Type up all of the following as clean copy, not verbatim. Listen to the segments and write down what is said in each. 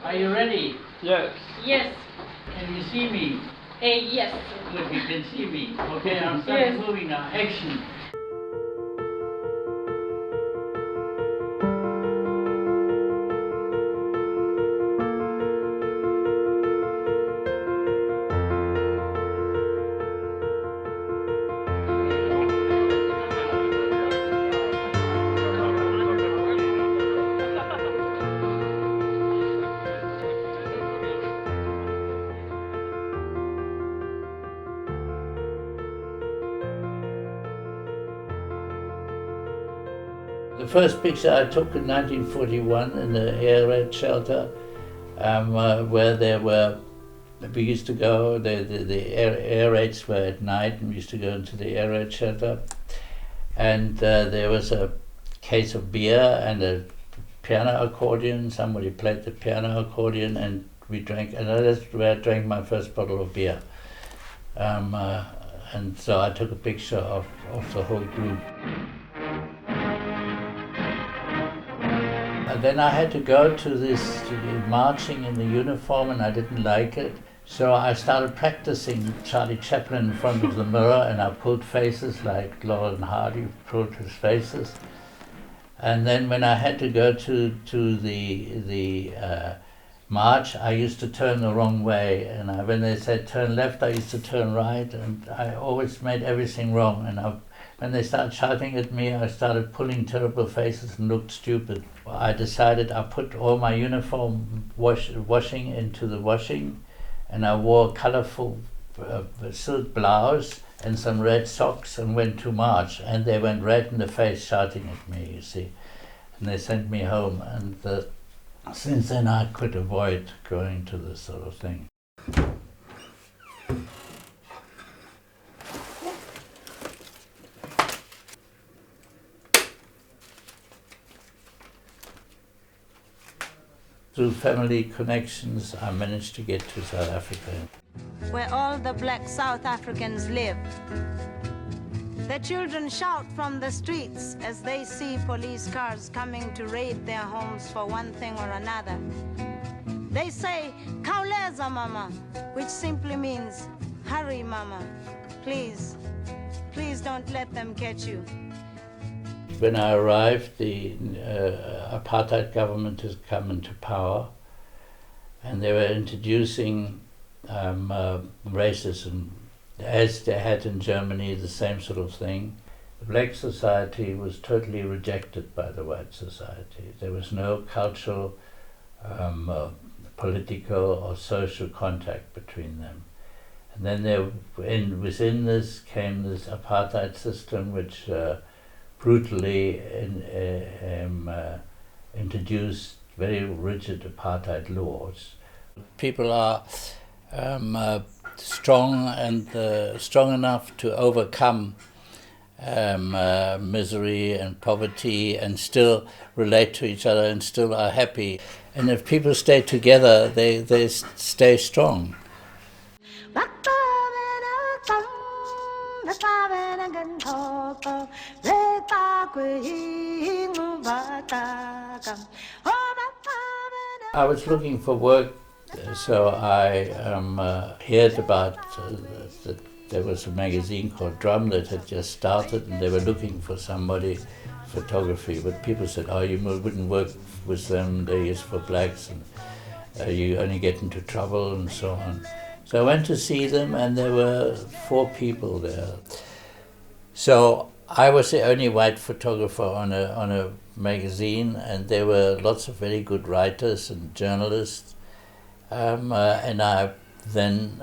Are you ready? Yes. Yes. Can you see me? Yes. Good, you can see me. Okay, I'm starting moving now. Action. The first picture I took in 1941 in the air raid shelter, where we used to go, the air raids were at night, and we used to go into the air raid shelter. And there was a case of beer and a piano accordion. Somebody played the piano accordion, and we drank, and that's where I drank my first bottle of beer. And so I took a picture of the whole group. And then I had to go to marching in the uniform, and I didn't like it. So I started practicing Charlie Chaplin in front of the mirror, and I pulled faces like Laurel and Hardy pulled his faces. And then when I had to go to the march, I used to turn the wrong way, and when they said turn left, I used to turn right, and I always made everything wrong. And when they started shouting at me, I started pulling terrible faces and looked stupid. I decided I put all my uniform washing into the washing, and I wore a colorful silk blouse and some red socks and went to march, and they went red in the face shouting at me, you see. And they sent me home, and since then I could avoid going to this sort of thing. Through family connections, I managed to get to South Africa. Where all the black South Africans live. The children shout from the streets as they see police cars coming to raid their homes for one thing or another. They say, "Khawuleza, mama," which simply means, "Hurry, mama, please. Please don't let them catch you." When I arrived, the apartheid government has come into power, and they were introducing racism, as they had in Germany, the same sort of thing. The black society was totally rejected by the white society. There was no cultural, political or social contact between them. And then within this came this apartheid system, which brutally introduced very rigid apartheid laws. People are strong and strong enough to overcome misery and poverty and still relate to each other and still are happy. And if people stay together, they stay strong. I was looking for work, so I heard about that there was a magazine called Drum that had just started, and they were looking for somebody, photography, but people said, "Oh, you wouldn't work with them, they're used for blacks, and you only get into trouble," and so on. So I went to see them, and there were 4 people there. So I was the only white photographer on a magazine, and there were lots of very good writers and journalists. And I then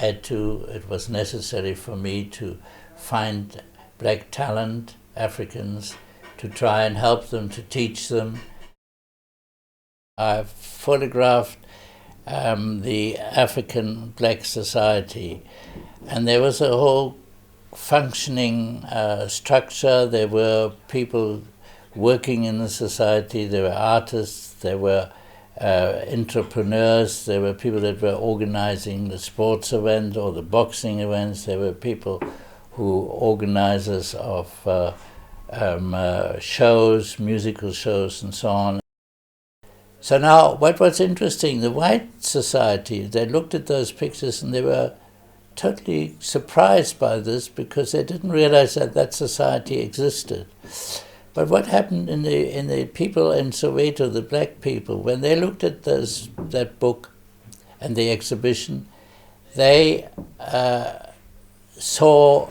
it was necessary for me to find black talent, Africans, to try and help them, to teach them. I photographed the African black society, and there was a whole functioning structure. There were people working in the society, there were artists, there were entrepreneurs, there were people that were organizing the sports events or the boxing events, there were people who organizers of shows, musical shows and so on. So now, what was interesting, the white society, they looked at those pictures and they were totally surprised by this because they didn't realize that that society existed. But what happened in the people in Soweto, the black people, when they looked at that book and the exhibition, they saw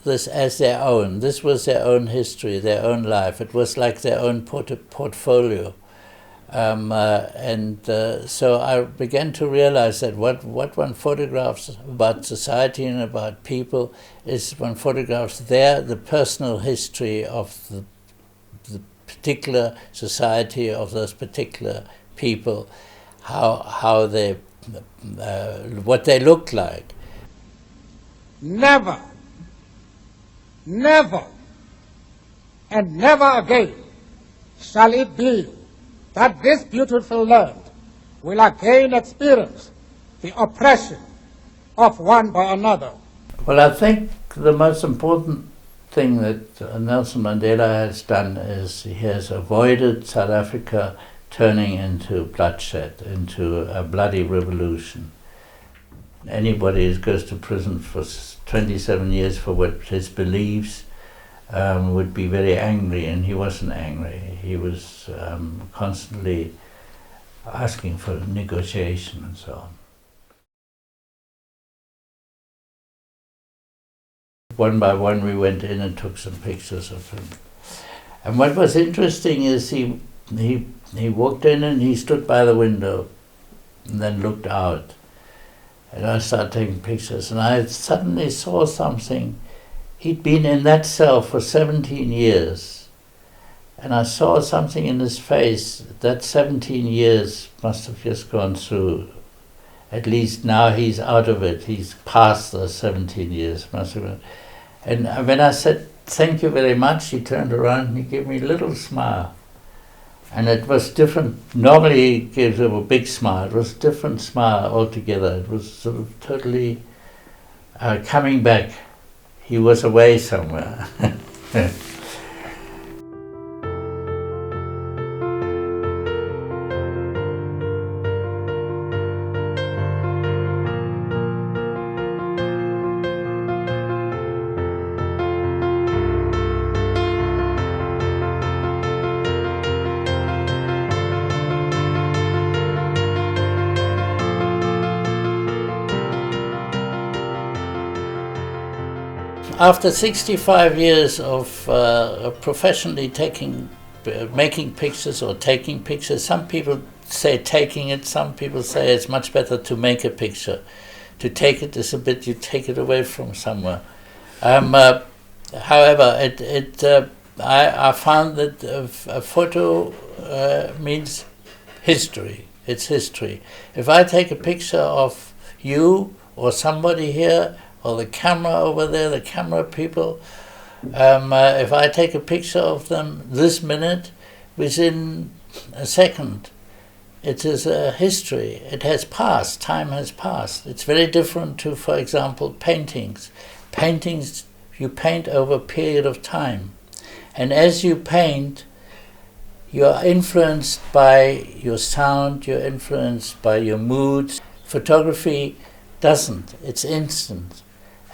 this as their own. This was their own history, their own life. It was like their own portfolio. So I began to realize that what one photographs about society and about people is one photographs the personal history of the particular society, of those particular people, how they, what they looked like. Never, never, and never again shall it be that this beautiful land will again experience the oppression of one by another. Well, I think the most important thing that Nelson Mandela has done is he has avoided South Africa turning into bloodshed, into a bloody revolution. Anybody who goes to prison for 27 years for what his beliefs would be very angry, and he wasn't angry. He was constantly asking for negotiation and so on. One by one we went in and took some pictures of him. And what was interesting is he walked in and he stood by the window and then looked out. And I started taking pictures and I suddenly saw something. He'd been in that cell for 17 years. And I saw something in his face. That 17 years must have just gone through. At least now he's out of it. He's past those 17 years. Must have been. And when I said, "Thank you very much," he turned around and he gave me a little smile. And it was different. Normally he gives a big smile. It was a different smile altogether. It was sort of totally coming back. He was away somewhere. After 65 years of professionally making pictures or taking pictures, some people say taking it, some people say it's much better to make a picture. To take it is a bit, you take it away from somewhere. However, I found that a photo means history. It's history. If I take a picture of you or somebody here, or the camera over there, the camera people, if I take a picture of them this minute, within a second, it is a history. It has passed, time has passed. It's very different to, for example, paintings. Paintings, you paint over a period of time. And as you paint, you are influenced by your sound, you're influenced by your moods. Photography doesn't, it's instant.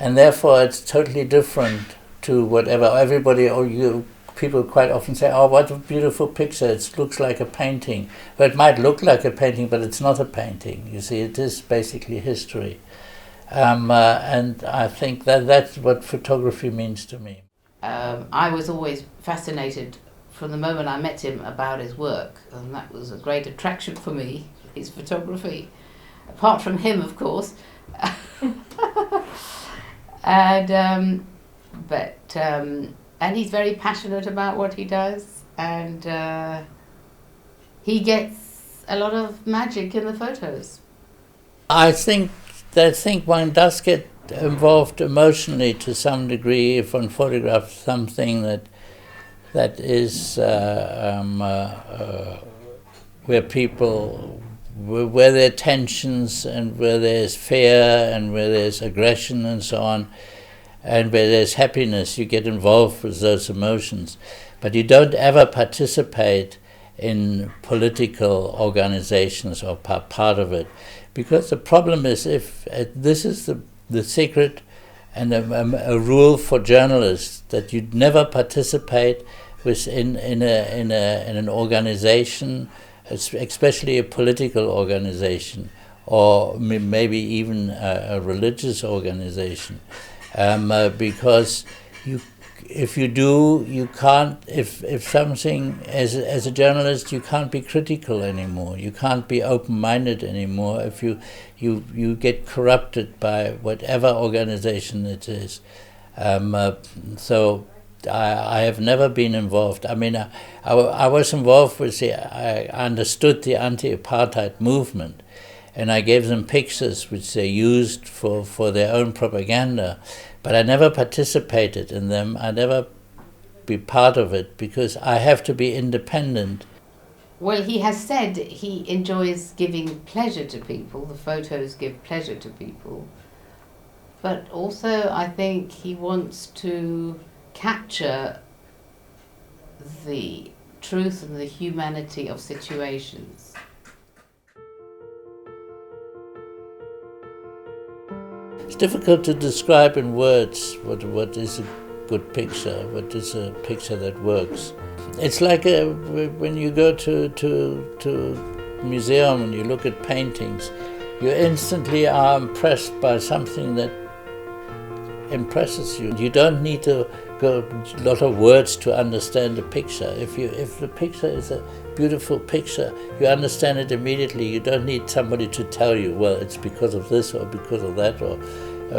And therefore it's totally different to whatever everybody or you people quite often say, "Oh, what a beautiful picture, it looks like a painting." But it might look like a painting, but it's not a painting. You see, it is basically history. And I think that's what photography means to me. I was always fascinated from the moment I met him about his work, and that was a great attraction for me, his photography. Apart from him, of course. And he's very passionate about what he does, and he gets a lot of magic in the photos. I think one does get involved emotionally to some degree if one photographs something that is where people, where there are tensions and where there's fear and where there's aggression and so on, and where there's happiness, you get involved with those emotions. But you don't ever participate in political organizations or part of it. Because the problem is, if this is the secret and a rule for journalists, that you'd never participate in an organization, especially a political organization, or maybe even a religious organization, because if you do, you can't. If something, as a journalist, you can't be critical anymore. You can't be open-minded anymore. If you get corrupted by whatever organization it is. So I have never been involved. I mean, I was involved with I understood the anti-apartheid movement, and I gave them pictures which they used for their own propaganda. But I never participated in them. I never be part of it because I have to be independent. Well, he has said he enjoys giving pleasure to people. The photos give pleasure to people. But also I think he wants to capture the truth and the humanity of situations. It's difficult to describe in words what is a good picture, what is a picture that works. It's like when you go to a museum and you look at paintings, you instantly are impressed by something that impresses you. You don't need to go a lot of words to understand a picture. If the picture is a beautiful picture, you understand it immediately. You don't need somebody to tell you, well, it's because of this or because of that, or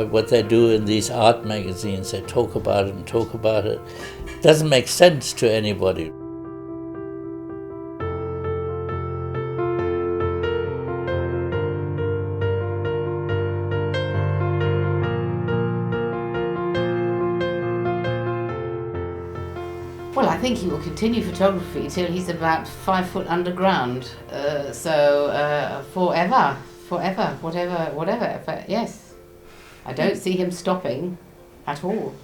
what they do in these art magazines. They talk about it and talk about it. It doesn't make sense to anybody. Well, I think he will continue photography till he's about 5 foot underground. Forever, whatever. Yes, I don't see him stopping at all.